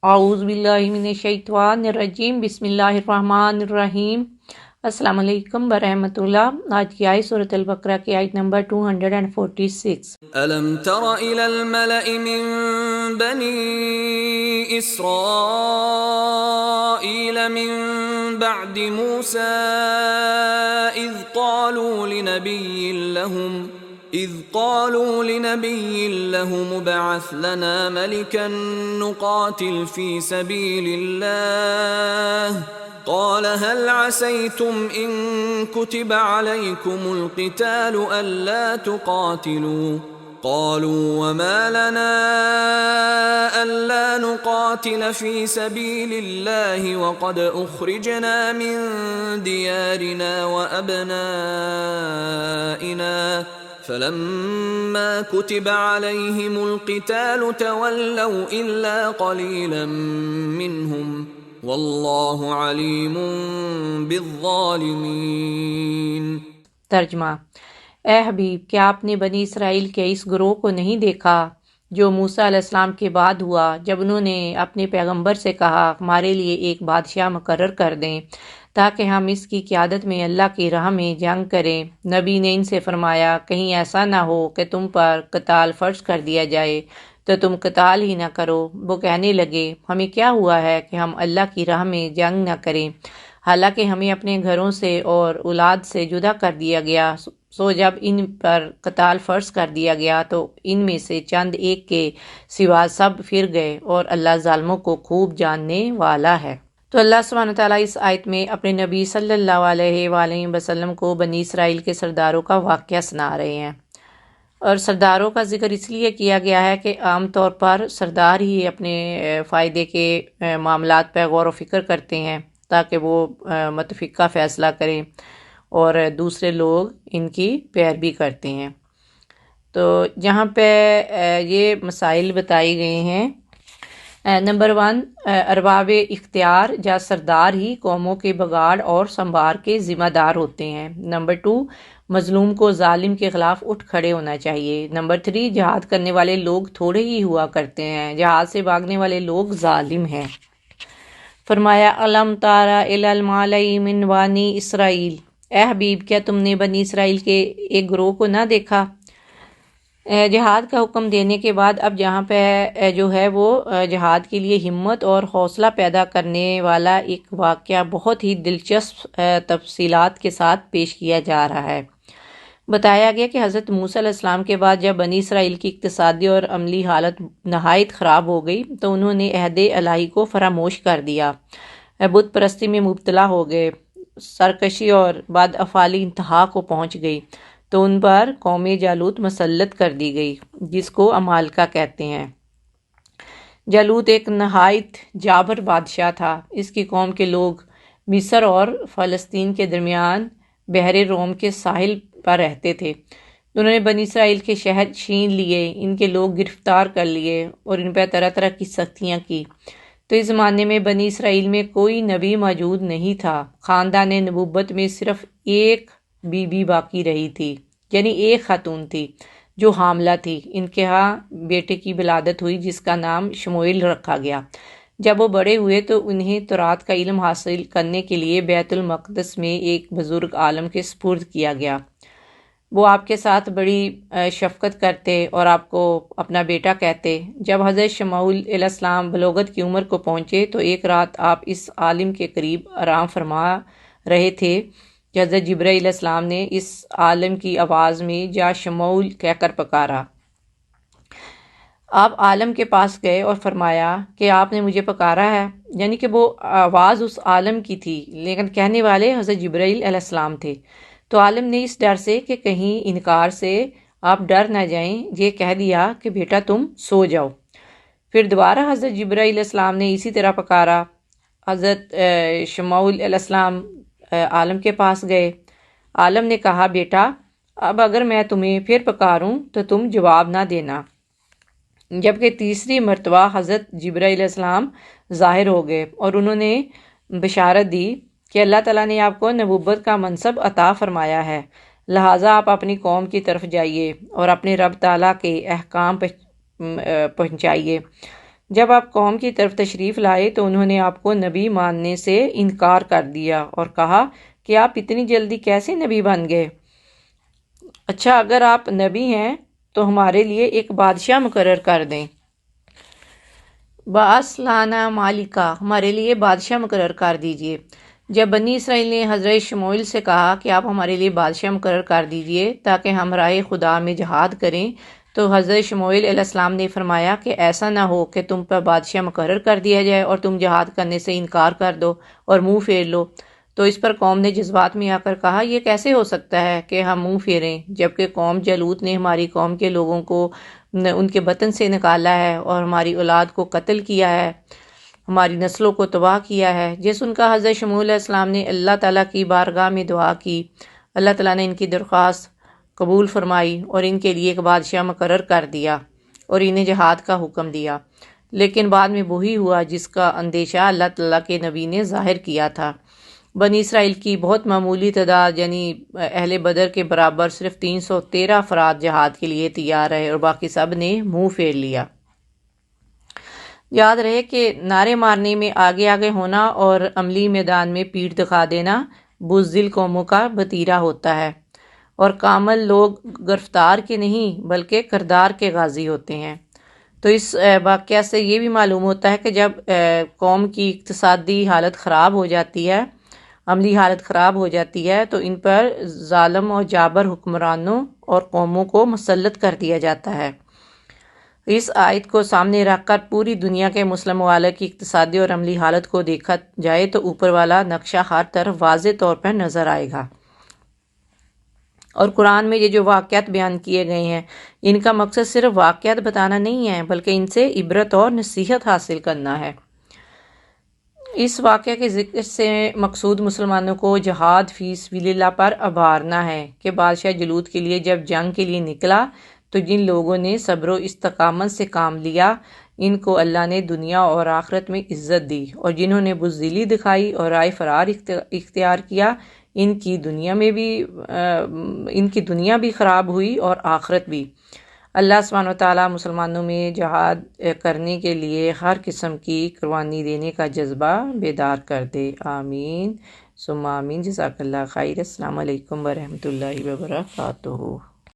اعوذ باللہ من الشیطان الرجیم، بسم اللہ الرحمن الرحیم۔ السلام علیکم ورحمۃ اللہ۔ آج کی آیت سورۃ البقرہ کی آیت نمبر 246۔ ألم تر إلى الملأ من بني إسرائيل من بعد موسى إذ قالوا لنبي لهم ابعث لنا ملكا نقاتل في سبيل الله قال هل عسيتم إن كتب عليكم القتال ألا تقاتلوا قالوا وما لنا ألا نقاتل في سبيل الله وقد أخرجنا من ديارنا وأبنائنا فلما كتب عليهم القتال تولوا إلا قليلا منهم واللہ علیم بالظالمین۔ ترجمہ: اے حبیب، کیا آپ نے بنی اسرائیل کے اس گروہ کو نہیں دیکھا جو موسیٰ علیہ السلام کے بعد ہوا، جب انہوں نے اپنے پیغمبر سے کہا ہمارے لیے ایک بادشاہ مقرر کر دیں تاکہ ہم اس کی قیادت میں اللہ کی راہ میں جنگ کریں۔ نبی نے ان سے فرمایا کہیں ایسا نہ ہو کہ تم پر قتال فرض کر دیا جائے تو تم قتال ہی نہ کرو۔ وہ کہنے لگے ہمیں کیا ہوا ہے کہ ہم اللہ کی راہ میں جنگ نہ کریں، حالانکہ ہمیں اپنے گھروں سے اور اولاد سے جدا کر دیا گیا۔ سو جب ان پر قتال فرض کر دیا گیا تو ان میں سے چند ایک کے سوا سب پھر گئے، اور اللہ ظالموں کو خوب جاننے والا ہے۔ تو اللہ سبحانہ وتعالیٰ اس آیت میں اپنے نبی صلی اللہ علیہ وآلہ وسلم کو بنی اسرائیل کے سرداروں کا واقعہ سنا رہے ہیں، اور سرداروں کا ذکر اس لیے کیا گیا ہے کہ عام طور پر سردار ہی اپنے فائدے کے معاملات پہ غور و فکر کرتے ہیں تاکہ وہ متفقہ فیصلہ کریں اور دوسرے لوگ ان کی پیروی کرتے ہیں۔ تو جہاں پہ یہ مسائل بتائی گئے ہیں، نمبر 1، ارباب اختیار یا سردار ہی قوموں کے بگاڑ اور سنبار کے ذمہ دار ہوتے ہیں۔ نمبر 2، مظلوم کو ظالم کے خلاف اٹھ کھڑے ہونا چاہیے۔ نمبر 3، جہاد کرنے والے لوگ تھوڑے ہی ہوا کرتے ہیں، جہاد سے بھاگنے والے لوگ ظالم ہیں۔ فرمایا الم تر الی الملأ من بنی اسرائیل، اے حبیب کیا تم نے بنی اسرائیل کے ایک گروہ کو نہ دیکھا؟ جہاد کا حکم دینے کے بعد اب جہاں پہ جو ہے وہ جہاد کے لیے ہمت اور حوصلہ پیدا کرنے والا ایک واقعہ بہت ہی دلچسپ تفصیلات کے ساتھ پیش کیا جا رہا ہے۔ بتایا گیا کہ حضرت موسیٰ علیہ السلام کے بعد جب بنی اسرائیل کی اقتصادی اور عملی حالت نہایت خراب ہو گئی تو انہوں نے عہد الہی کو فراموش کر دیا، بت پرستی میں مبتلا ہو گئے، سرکشی اور بد افعالی انتہا کو پہنچ گئی، تو ان پر قوم جالوت مسلط کر دی گئی جس کو عمالقہ کہتے ہیں۔ جالوت ایک نہایت جابر بادشاہ تھا۔ اس کی قوم کے لوگ مصر اور فلسطین کے درمیان بحر روم کے ساحل پر رہتے تھے۔ انہوں نے بنی اسرائیل کے شہر چھین لیے، ان کے لوگ گرفتار کر لیے اور ان پہ طرح طرح کی سختیاں کی۔ تو اس زمانے میں بنی اسرائیل میں کوئی نبی موجود نہیں تھا۔ خاندان نبوت میں صرف ایک بی بی باقی رہی تھی، یعنی ایک خاتون تھی جو حاملہ تھی۔ ان کے ہاں بیٹے کی ولادت ہوئی جس کا نام شموئیل رکھا گیا۔ جب وہ بڑے ہوئے تو انہیں تورات کا علم حاصل کرنے کے لیے بیت المقدس میں ایک بزرگ عالم کے سپرد کیا گیا۔ وہ آپ کے ساتھ بڑی شفقت کرتے اور آپ کو اپنا بیٹا کہتے۔ جب حضرت شموئیل علیہ السلام بلوغت کی عمر کو پہنچے تو ایک رات آپ اس عالم کے قریب آرام فرما رہے تھے کہ حضرت جبرائیل علیہ السلام نے اس عالم کی آواز میں یا شموئیل کہہ کر پکارا۔ آپ عالم کے پاس گئے اور فرمایا کہ آپ نے مجھے پکارا ہے، یعنی کہ وہ آواز اس عالم کی تھی لیکن کہنے والے حضرت جبرائیل علیہ السلام تھے۔ تو عالم نے اس ڈر سے کہ کہیں انکار سے آپ ڈر نہ جائیں یہ کہہ دیا کہ بیٹا تم سو جاؤ۔ پھر دوبارہ حضرت جبرائیل علیہ السلام نے اسی طرح پکارا۔ حضرت شموئیل علیہ السلام عالم کے پاس گئے۔ عالم نے کہا بیٹا اب اگر میں تمہیں پھر پکاروں تو تم جواب نہ دینا۔ جبکہ تیسری مرتبہ حضرت جبرائیل علیہ السلام ظاہر ہو گئے اور انہوں نے بشارت دی کہ اللہ تعالیٰ نے آپ کو نبوت کا منصب عطا فرمایا ہے، لہٰذا آپ اپنی قوم کی طرف جائیے اور اپنے رب تعالیٰ کے احکام پہنچائیے۔ جب آپ قوم کی طرف تشریف لائے تو انہوں نے آپ کو نبی ماننے سے انکار کر دیا اور کہا کہ آپ اتنی جلدی کیسے نبی بن گئے؟ اچھا، اگر آپ نبی ہیں تو ہمارے لیے ایک بادشاہ مقرر کر دیں۔ باس لانا مالکا، ہمارے لیے بادشاہ مقرر کر دیجئے۔ جب بنی اسرائیل نے حضرت شموئیل سے کہا کہ آپ ہمارے لیے بادشاہ مقرر کر دیجئے تاکہ ہم راہ خدا میں جہاد کریں، تو حضرت شموئیل علیہ السلام نے فرمایا کہ ایسا نہ ہو کہ تم پر بادشاہ مقرر کر دیا جائے اور تم جہاد کرنے سے انکار کر دو اور منہ پھیر لو۔ تو اس پر قوم نے جذبات میں آ کر کہا، یہ کیسے ہو سکتا ہے کہ ہم منہ پھیریں جبکہ قوم جالوت نے ہماری قوم کے لوگوں کو ان کے وطن سے نکالا ہے اور ہماری اولاد کو قتل کیا ہے، ہماری نسلوں کو تباہ کیا ہے۔ یہ سن کر حضرت شموئیل علیہ السلام نے اللہ تعالیٰ کی بارگاہ میں دعا کی۔ اللہ تعالیٰ نے ان کی درخواست قبول فرمائی اور ان کے لیے ایک بادشاہ مقرر کر دیا اور انہیں جہاد کا حکم دیا، لیکن بعد میں وہی ہوا جس کا اندیشہ اللہ تعالیٰ کے نبی نے ظاہر کیا تھا۔ بنی اسرائیل کی بہت معمولی تعداد یعنی اہل بدر کے برابر صرف 313 افراد جہاد کے لیے تیار رہے اور باقی سب نے منہ پھیر لیا۔ یاد رہے کہ نعرے مارنے میں آگے آگے ہونا اور عملی میدان میں پیٹھ دکھا دینا بزدل قوموں کا وتیرہ ہوتا ہے، اور کامل لوگ گرفتار کے نہیں بلکہ کردار کے غازی ہوتے ہیں۔ تو اس واقعہ سے یہ بھی معلوم ہوتا ہے کہ جب قوم کی اقتصادی حالت خراب ہو جاتی ہے، عملی حالت خراب ہو جاتی ہے، تو ان پر ظالم اور جابر حکمرانوں اور قوموں کو مسلط کر دیا جاتا ہے۔ اس آیت کو سامنے رکھ کر پوری دنیا کے مسلم ممالک کی اقتصادی اور عملی حالت کو دیکھا جائے تو اوپر والا نقشہ ہر طرف واضح طور پر نظر آئے گا۔ اور قرآن میں یہ جو واقعات بیان کیے گئے ہیں، ان کا مقصد صرف واقعات بتانا نہیں ہے بلکہ ان سے عبرت اور نصیحت حاصل کرنا ہے۔ اس واقعہ کے ذکر سے مقصود مسلمانوں کو جہاد فی سبیل اللہ پر ابھارنا ہے کہ بادشاہ جالوت کے لیے جب جنگ کے لیے نکلا تو جن لوگوں نے صبر و استقامت سے کام لیا ان کو اللہ نے دنیا اور آخرت میں عزت دی، اور جنہوں نے بزدلی دکھائی اور رائے فرار اختیار کیا ان کی دنیا بھی خراب ہوئی اور آخرت بھی۔ اللہ سبحانہ وتعالیٰ مسلمانوں میں جہاد کرنے کے لیے ہر قسم کی قربانی دینے کا جذبہ بیدار کر دے، آمین ثم آمین۔ جزاک اللہ خیر۔ السلام علیکم ورحمۃ اللہ وبرکاتہ۔